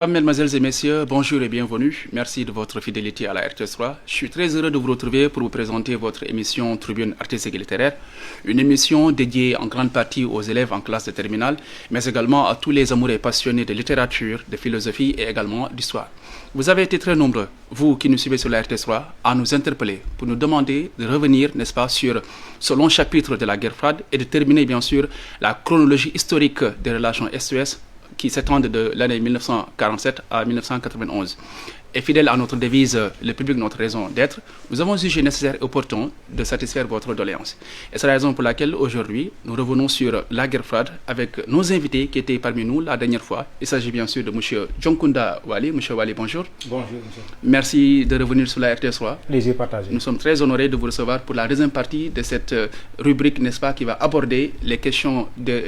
Mesdemoiselles et messieurs, bonjour et bienvenue. Merci de votre fidélité à la RTS3. Je suis très heureux de vous retrouver pour vous présenter votre émission Tribune artistique et littéraire, une émission dédiée en grande partie aux élèves en classe de terminale, mais également à tous les amoureux et passionnés de littérature, de philosophie et également d'histoire. Vous avez été très nombreux, vous qui nous suivez sur la RTS3, à nous interpeller pour nous demander de revenir, n'est-ce pas, sur ce long chapitre de la guerre froide et de terminer bien sûr la chronologie historique des relations Est-Ouest qui s'étendent de l'année 1947 à 1991. Et fidèle à notre devise « Le public, notre raison d'être », nous avons jugé nécessaire et opportun de satisfaire votre doléance. Et c'est la raison pour laquelle aujourd'hui, nous revenons sur la guerre froide avec nos invités qui étaient parmi nous la dernière fois. Il s'agit bien sûr de M. Djonkunda Wali. M. Wali, bonjour. Bonjour, monsieur. Merci de revenir sur la RTS3. Plaisir partagé. Nous sommes très honorés de vous recevoir pour la deuxième partie de cette rubrique, n'est-ce pas, qui va aborder les questions,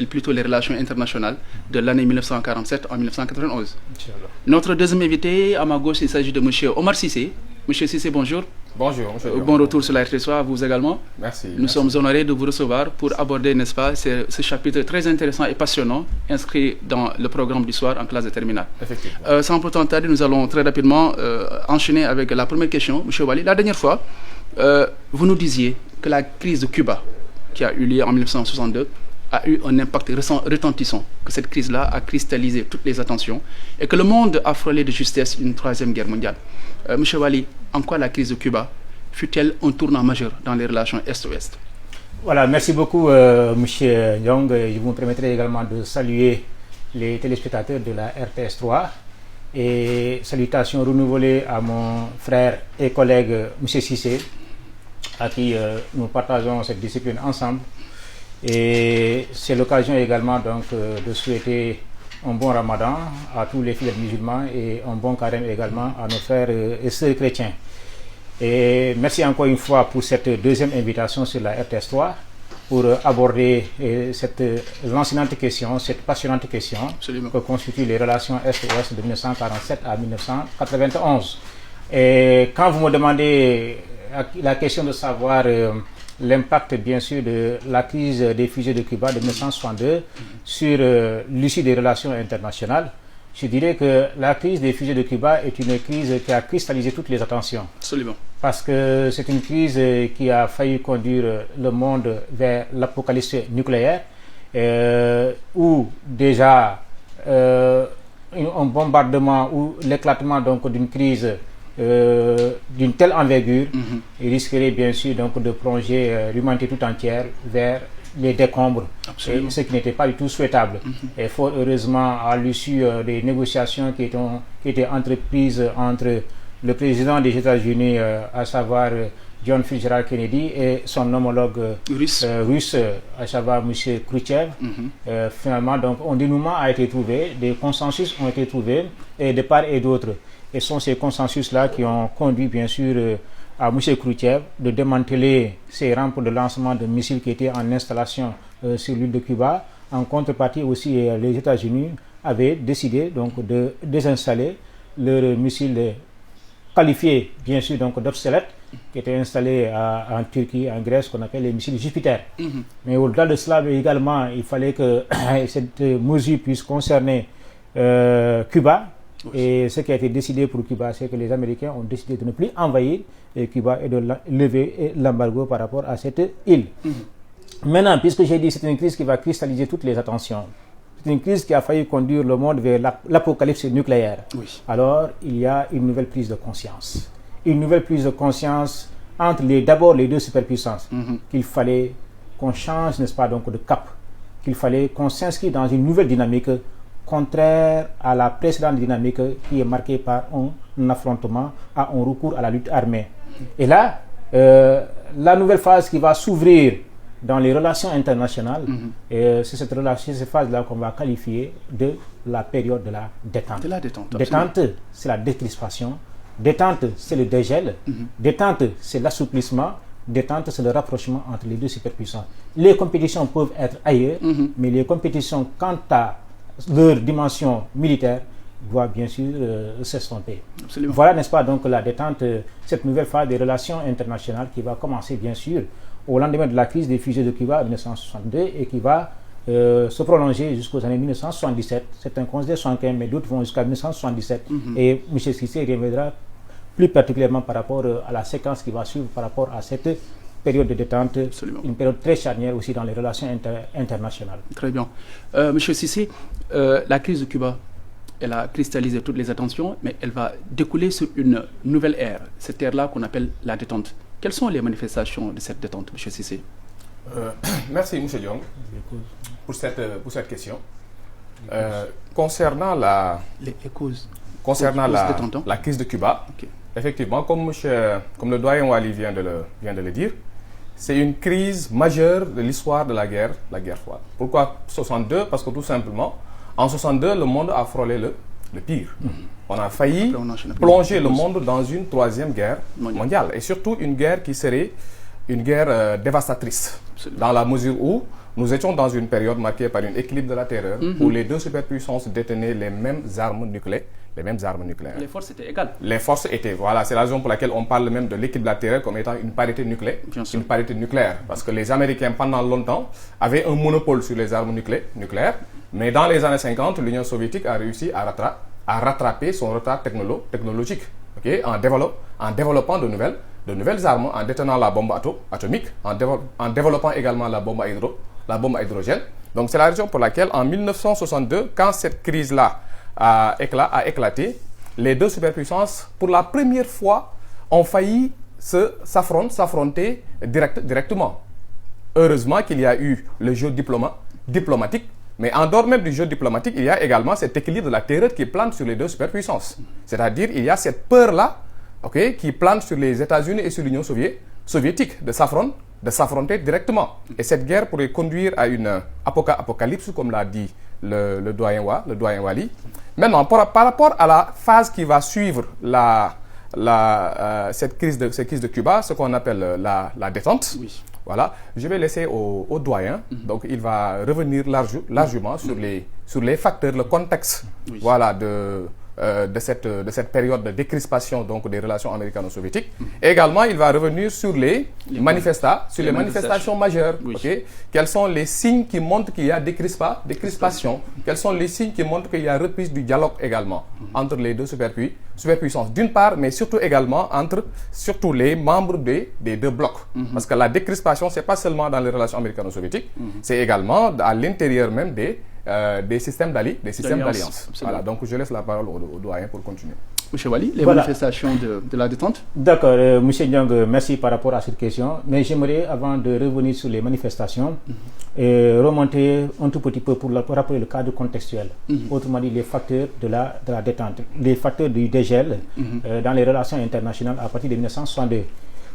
plutôt les relations internationales de l'année 1947 en 1991. Inch'Allah. Notre deuxième invité, à ma gauche, il s'agit de M. Omar Cissé. M. Cissé, bonjour. Bonjour. Bon retour sur la RTS3, vous également. Merci. Nous sommes honorés de vous recevoir pour aborder, n'est-ce pas, ce chapitre très intéressant et passionnant inscrit dans le programme du soir en classe de terminale. Effectivement. Sans pourtant tarder, nous allons très rapidement enchaîner avec la première question. M. Wali, la dernière fois, vous nous disiez que la crise de Cuba, qui a eu lieu en 1962, a eu un impact retentissant, que cette crise-là a cristallisé toutes les attentions et que le monde a frôlé de justesse une troisième guerre mondiale. Monsieur Wali, en quoi la crise de Cuba fut-elle un tournant majeur dans les relations Est-Ouest? Voilà, merci beaucoup, monsieur Young. Je vous permettrai également de saluer les téléspectateurs de la RTS3 et salutations renouvelées à mon frère et collègue, monsieur Cissé, à qui nous partageons cette discipline ensemble. Et c'est l'occasion également donc de souhaiter un bon ramadan à tous les fidèles musulmans et un bon carême également à nos frères et sœurs chrétiens. Et merci encore une fois pour cette deuxième invitation sur la RTS3 pour aborder cette lancinante question, cette passionnante question. Absolument. Que constituent les relations Est-Ouest de 1947 à 1991. Et quand vous me demandez la question de savoir l'impact bien sûr de la crise des fusées de Cuba de 1962 sur l'issue des relations internationales, je dirais que la crise des fusées de Cuba est une crise qui a cristallisé toutes les attentions. Absolument. Parce que c'est une crise qui a failli conduire le monde vers l'apocalypse nucléaire, où déjà un bombardement ou l'éclatement donc d'une crise d'une telle envergure risquerait bien sûr donc de plonger l'humanité tout entière vers les décombres, ce qui n'était pas du tout souhaitable. Et fort heureusement, à l'issue des négociations qui étaient entreprises entre le président des États-Unis, à savoir John Fitzgerald Kennedy, et son homologue russe, à savoir M. Khrouchtchev, finalement donc un dénouement a été trouvé, des consensus ont été trouvés et de part et d'autre. Et ce sont ces consensus-là qui ont conduit, bien sûr, à M. Khrouchtchev de démanteler ces rampes de lancement de missiles qui étaient en installation sur l'île de Cuba. En contrepartie aussi, les États-Unis avaient décidé donc de désinstaller leurs missiles qualifiés, bien sûr, donc d'obsolètes, qui étaient installés en Turquie, en Grèce, qu'on appelle les missiles Jupiter. Mais au-delà de cela, également, il fallait que cette mesure puisse concerner Cuba. Et ce qui a été décidé pour Cuba, c'est que les Américains ont décidé de ne plus envahir Cuba et de lever l'embargo par rapport à cette île. Maintenant, puisque j'ai dit que c'est une crise qui va cristalliser toutes les attentions, c'est une crise qui a failli conduire le monde vers l'apocalypse nucléaire. Alors, il y a une nouvelle prise de conscience. Une nouvelle prise de conscience entre d'abord les deux superpuissances, qu'il fallait qu'on change, n'est-ce pas, donc de cap, qu'il fallait qu'on s'inscrive dans une nouvelle dynamique contraire à la précédente dynamique qui est marquée par un affrontement, à un recours à la lutte armée. Et là, la nouvelle phase qui va s'ouvrir dans les relations internationales, c'est cette phase-là qu'on va qualifier de la période de la détente. De la détente. Détente, c'est la décrispation. Détente, c'est le dégel. Détente, c'est l'assouplissement. Détente, c'est le rapprochement entre les deux superpuissances. Les compétitions peuvent être ailleurs, mais les compétitions, quant à leur dimension militaire, doit bien sûr s'estomper. Voilà, n'est-ce pas, donc la détente, cette nouvelle phase des relations internationales qui va commencer bien sûr au lendemain de la crise des fusées de Cuba en 1962 et qui va se prolonger jusqu'aux années 1977. Certains considèrent 1975, mais d'autres vont jusqu'à 1977. Et M. Cissé reviendra plus particulièrement par rapport à la séquence qui va suivre par rapport à cette période de détente, une période très charnière aussi dans les relations internationales. Très bien. Monsieur Cissé, la crise de Cuba, elle a cristallisé toutes les attentions, mais elle va découler sur une nouvelle ère, cette ère-là qu'on appelle la détente. Quelles sont les manifestations de cette détente, M. Cissé? Merci, M. Diong, pour cette question. Concernant la crise de Cuba, effectivement, comme le doyen Wali vient de le dire, c'est une crise majeure de l'histoire de la guerre froide. Pourquoi 62? Parce que tout simplement, en 62, le monde a frôlé le pire. On a failli plonger le monde dans une troisième guerre mondiale. Et surtout une guerre qui serait une guerre dévastatrice. Dans la mesure où nous étions dans une période marquée par un équilibre de la terreur, où les deux superpuissances détenaient les mêmes armes nucléaires. Les forces étaient égales. Les forces étaient, voilà, c'est la raison pour laquelle on parle même de l'équilibre de la terreur comme étant une parité nucléaire. Parce que les Américains, pendant longtemps, avaient un monopole sur les armes nucléaires. Mais dans les années 50, l'Union soviétique a réussi à rattraper son retard technologique, en développant de nouvelles armes, en détenant la bombe atomique, en développant également la bombe à hydrogène. Donc c'est la raison pour laquelle en 1962, quand cette crise-là a éclaté, les deux superpuissances, pour la première fois, ont failli s'affronter directement. Heureusement qu'il y a eu le jeu diplomatique, mais en dehors même du jeu diplomatique, il y a également cet équilibre de la terreur qui plane sur les deux superpuissances. C'est-à-dire il y a cette peur-là qui plane sur les États-Unis et sur l'Union soviétique de s'affronter directement. Et cette guerre pourrait conduire à une apocalypse, comme l'a dit le doyen Wali. Maintenant, par rapport à la phase qui va suivre cette crise de Cuba, ce qu'on appelle la détente, voilà, je vais laisser au doyen. Donc, il va revenir largement sur les facteurs, le contexte, voilà, de cette période de décrispation donc des relations américano-soviétiques. Également, il va revenir sur les manifestations majeures. Quels sont les signes qui montrent qu'il y a décrispation? Quels sont les signes qui montrent qu'il y a reprise du dialogue également entre les deux superpuissances d'une part, mais surtout également entre les membres des deux blocs. Parce que la décrispation, c'est pas seulement dans les relations américano-soviétiques, c'est également à l'intérieur même des systèmes d'alliance. Voilà, donc je laisse la parole au doyen pour continuer. M. Wali, les manifestations de la détente? D'accord, M. Diong, merci par rapport à cette question. Mais j'aimerais, avant de revenir sur les manifestations, remonter un tout petit peu pour rappeler le cadre contextuel. Autrement dit, les facteurs de la détente, les facteurs du dégel dans les relations internationales à partir de 1962.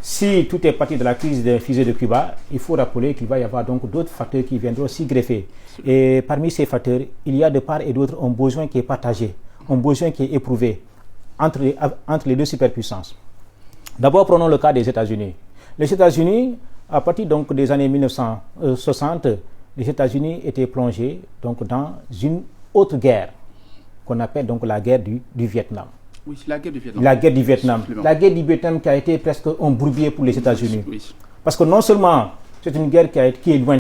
Si tout est parti de la crise des fusées de Cuba, il faut rappeler qu'il va y avoir donc d'autres facteurs qui viendront s'y greffer. Et parmi ces facteurs, il y a de part et d'autre un besoin qui est partagé, un besoin qui est éprouvé entre les deux superpuissances. D'abord, prenons le cas des États-Unis. Les États-Unis, à partir donc des années 1960, les États-Unis étaient plongés donc dans une autre guerre qu'on appelle donc la guerre du Vietnam. Oui, la guerre du Vietnam. La guerre du Vietnam. La guerre du Vietnam qui a été presque un bourbier pour les États-Unis. Parce que non seulement c'est une guerre qui est loin